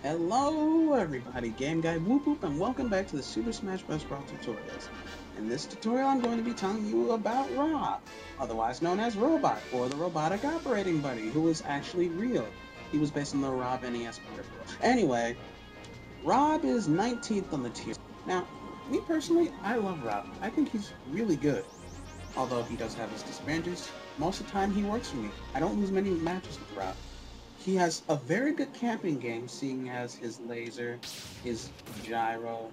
Hello everybody, gameguywoopwoop, and welcome back to the Super Smash Bros. Brawl tutorials. In this tutorial I'm going to be telling you about R.O.B, otherwise known as Robot, or the Robotic Operating Buddy, who is actually real. He was based on the R.O.B NES peripheral. Anyway, R.O.B is 19th on the tier. Now, me personally, I love R.O.B. I think he's really good. Although he does have his disadvantages, most of the time he works for me. I don't lose many matches with R.O.B. He has a very good camping game, seeing as his laser, his gyro,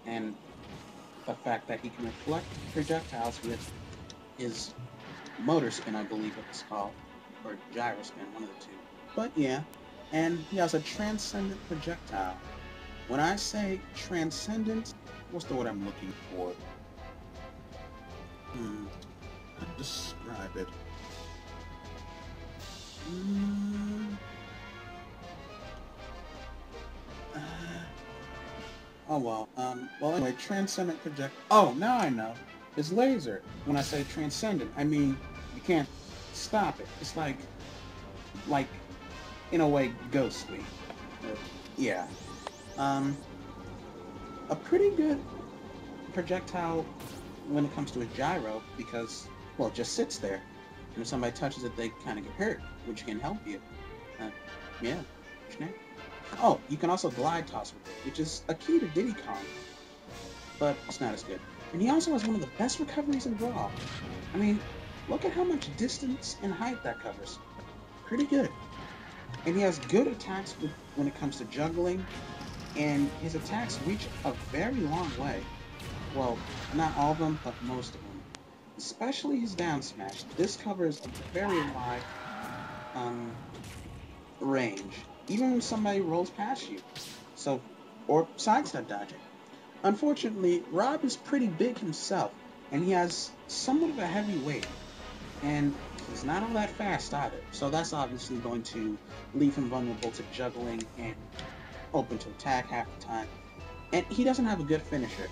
and the fact that he can reflect projectiles with his motor spin, I believe it's called, or gyro spin, one of the two. But yeah, and he has a transcendent projectile. When I say transcendent, what's the word I'm looking for? How to describe it? Well anyway, transcendent project. Oh, now I know. It's laser. When I say transcendent, I mean you can't stop it. It's like, in a way, ghostly. Yeah. A pretty good projectile when it comes to a gyro because, well, it just sits there. And if somebody touches it, they kind of get hurt, which can help you. Yeah. Oh, you can also glide toss with it, which is a key to Diddy Kong, but it's not as good. And he also has one of the best recoveries in Brawl. I mean, look at how much distance and height that covers. Pretty good. And he has good attacks when it comes to juggling, and his attacks reach a very long way. Well, not all of them, but most of them. Especially his down smash. This covers a very wide range, even when somebody rolls past you. So, or sidestep dodging. Unfortunately, R.O.B is pretty big himself, and he has somewhat of a heavy weight, and he's not all that fast either. So that's obviously going to leave him vulnerable to juggling and open to attack half the time. And he doesn't have a good finisher.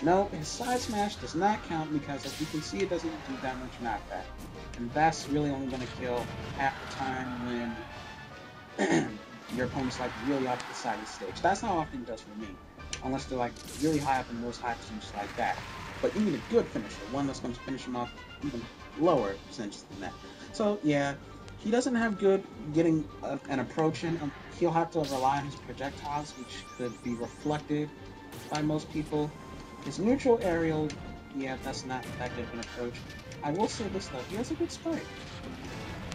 No, his side smash does not count because, as you can see, it doesn't do that much knockback. And that's really only going to kill half the time when your opponent's like really off the side of the stage. That's how often it does for me. Unless they're like really high up in those high percentages like that. But you need a good finisher, one that's going to finish him off even lower percentages than that. So yeah, he doesn't have good getting an approach in. He'll have to rely on his projectiles, which could be reflected by most people. His neutral aerial, yeah, that's not that good of an approach. I will say this though, he has a good spike.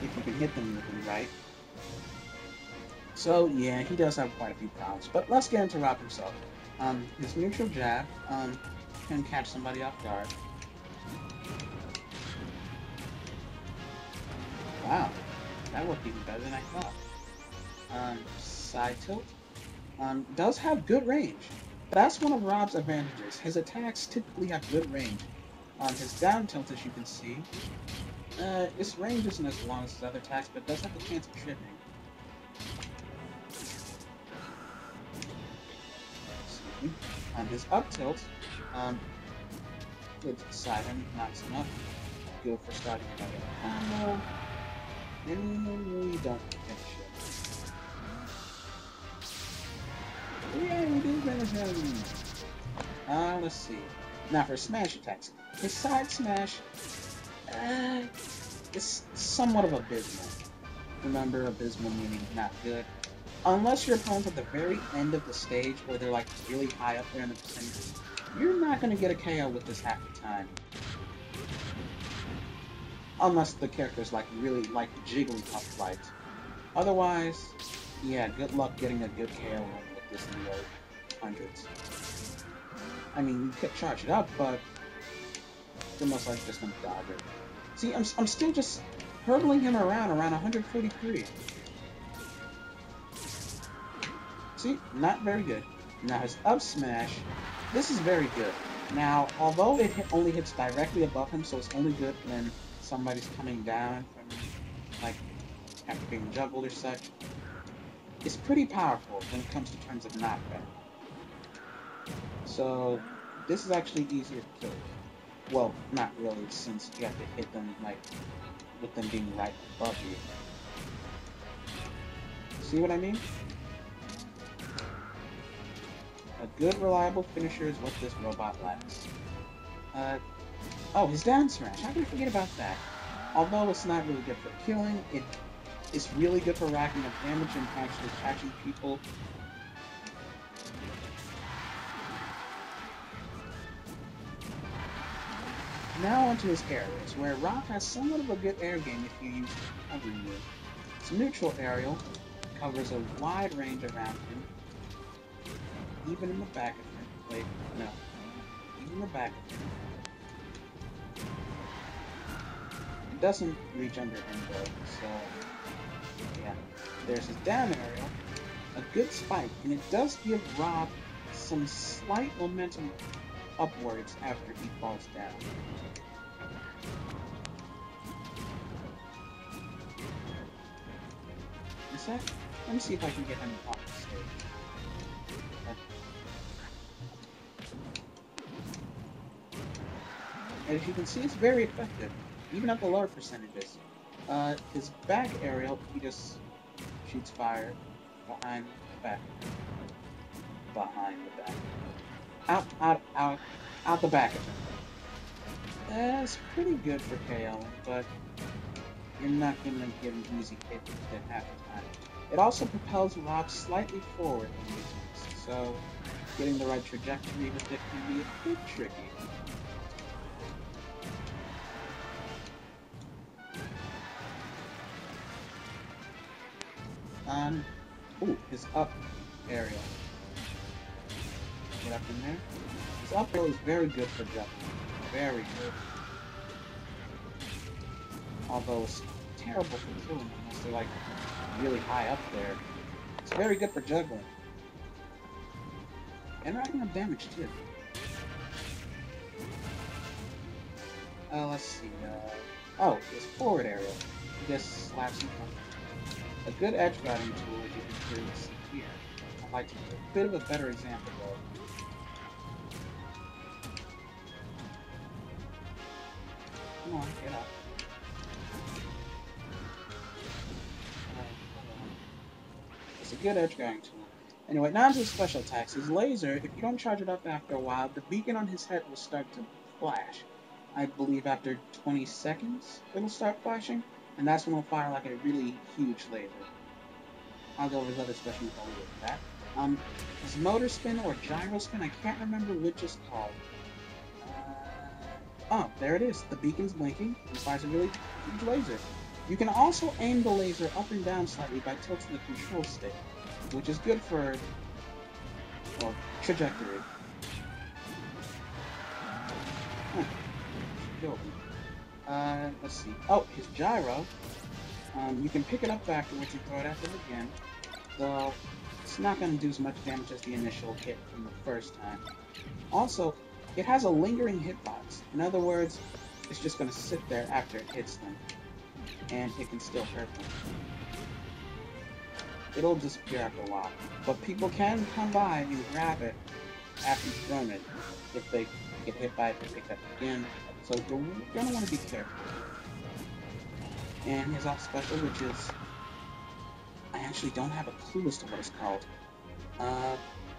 If you can hit them with him right. So yeah, he does have quite a few problems. But let's get into R.O.B himself. His neutral jab can catch somebody off guard. Wow, that worked even better than I thought. Side tilt does have good range. That's one of R.O.B's advantages. His attacks typically have good range. His down tilt, as you can see, its range isn't as long as his other attacks, but does have the chance of tripping. On his up tilt, good side him, knocks him up. Good for starting another combo. And we don't finish it. Yeah, we did finish him. Let's see. Now for smash attacks. His side smash is somewhat of abysmal. Remember, abysmal meaning not good. Unless your opponent's at the very end of the stage where they're like really high up there in the percentages, you're not going to get a KO with this half the time. Unless the character's like really like Jigglypuff fight. Otherwise, yeah, good luck getting a good KO with this in the hundreds. I mean, you could charge it up, but you're most likely just going to dodge it. See, I'm still just hurdling him around 143. See, not very good. Now his up smash, this is very good. Now, although it only hits directly above him, so it's only good when somebody's coming down from, like, after being juggled or such, it's pretty powerful when it comes to terms of knockback. So, this is actually easier to kill. Well, not really, since you have to hit them, like, with them being right above you. See what I mean? A good, reliable finisher is what this robot lacks. Oh, his down smash. How can I forget about that? Although it's not really good for killing, it's really good for racking up damage and actually catching people. Now onto his aerials, where Rob has somewhat of a good air game if you use the recovery move. Its neutral aerial covers a wide range around him, even in the back of him. Wait, no. Even in the back of him. It doesn't reach under him though, so yeah. There's his down aerial, a good spike, and it does give Rob some slight momentum upwards after he falls down. Let me see if I can get him off the stage. And as you can see, it's very effective, even at the lower percentages. His back aerial, he just shoots fire behind the back. Behind the back. Out the back of him. That's pretty good for KOing, but you're not going to get an easy hit at half the time. It also propels Rob slightly forward when using this, so getting the right trajectory with it can be a bit tricky. Ooh, his up aerial. Get up in there. His up aerial is very good for jumping. Very good. Although it's terrible for killing unless they're like really high up there. It's very good for juggling. And racking up damage too. Let's see. Oh, his forward aerial. He just slaps him down. A good edge guarding tool, as you can clearly see here. I'd like to give a bit of a better example though. Come on, get up. It's a good edge guarding tool. Anyway, now to his special attacks. His laser, if you don't charge it up after a while, the beacon on his head will start to flash. I believe after 20 seconds, it'll start flashing. And that's when it'll fire like a really huge laser. I'll go over his other special moves with that. His motor spin or gyro spin, I can't remember which is called. Oh, there it is. The beacon's blinking and fires a really huge laser. You can also aim the laser up and down slightly by tilting the control stick, which is good for trajectory. Let's see. Oh, his gyro. You can pick it up afterwards and throw it at him again. Though it's not going to do as much damage as the initial hit from the first time. Also, it has a lingering hitbox. In other words, it's just going to sit there after it hits them. And it can still hurt them. It'll disappear after a while. But people can come by and grab it after you've thrown it. If they get hit by it, they pick it up again. So you're going to want to be careful. And his off special, which is... I actually don't have a clue as to what it's called.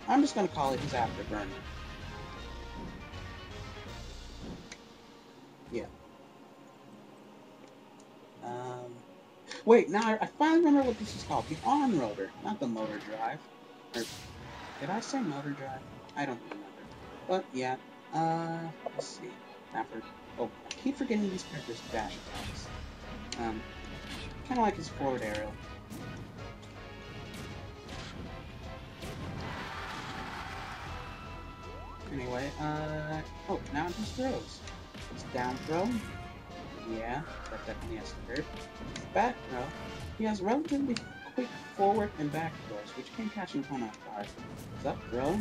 I'm just going to call it his afterburner. Yeah. Wait, now I finally remember what this is called. The arm rotor, not the motor drive. Or, did I say motor drive? I don't remember. But, yeah. Let's see. Oh, I keep forgetting these characters' dash attacks. Kind of like his forward aerial. Anyway, oh, now it just throws. It's down throw. Yeah, that definitely has to hurt. Back throw. He has relatively quick forward and back throws, which can catch an opponent off guard. His up throw.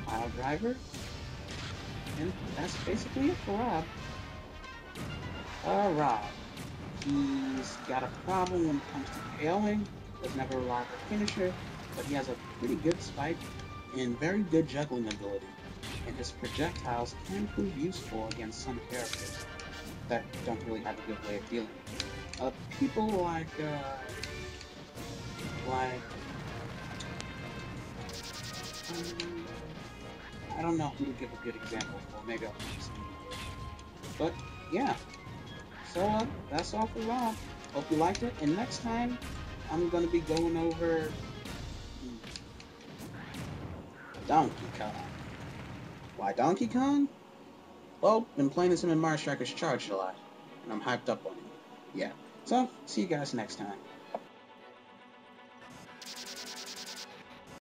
Pile driver. And that's basically it for Rob. Rob. He's got a problem when it comes to KOing. Doesn't have a reliable finisher, but he has a pretty good spike and very good juggling ability. And his projectiles can prove useful against some characters that don't really have a good way of dealing with it. People like I don't know who to give a good example for. Maybe I'll make some videos. But yeah, so that's all for Rob. Hope you liked it. And next time, I'm gonna be going over Donkey Kong. Why Donkey Kong? Well, been playing as him in Mario Strikers Charged a lot, and I'm hyped up on him. Yeah. So, see you guys next time.